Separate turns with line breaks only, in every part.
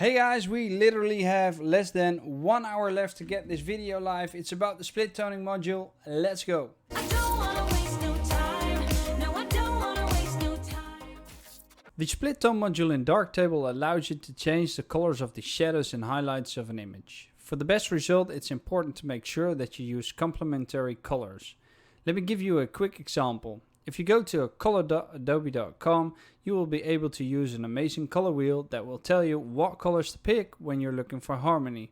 Hey guys, we literally have less than 1 hour left to get this video live. It's about the split toning module. Let's go. The split tone module in Darktable allows you to change the colors of the shadows and highlights of an image. For the best result, it's important to make sure that you use complementary colors. Let me give you a quick example. If you go to color.adobe.com, you will be able to use an amazing color wheel that will tell you what colors to pick when you're looking for harmony.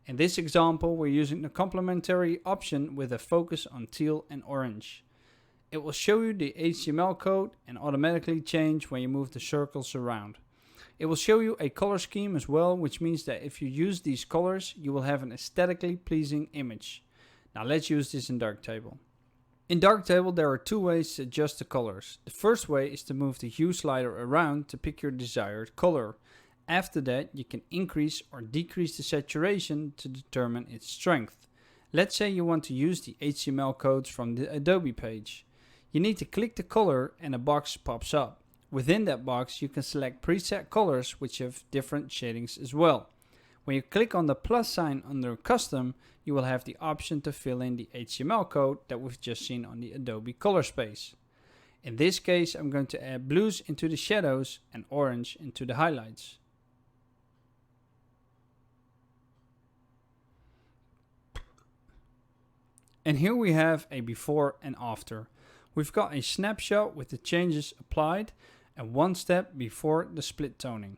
In this example, we're using the complementary option with a focus on teal and orange. It will show you the HTML code and automatically change when you move the circles around. It will show you a color scheme as well, which means that if you use these colors, you will have an aesthetically pleasing image. Now let's use this in Darktable. In Darktable, there are two ways to adjust the colors. The first way is to move the hue slider around to pick your desired color. After that, you can increase or decrease the saturation to determine its strength. Let's say you want to use the HTML codes from the Adobe page. You need to click the color and a box pops up. Within that box, you can select preset colors which have different shadings as well. When you click on the plus sign under custom, you will have the option to fill in the HTML code that we've just seen on the Adobe color space. In this case, I'm going to add blues into the shadows and orange into the highlights. And here we have a before and after. We've got a snapshot with the changes applied and one step before the split toning.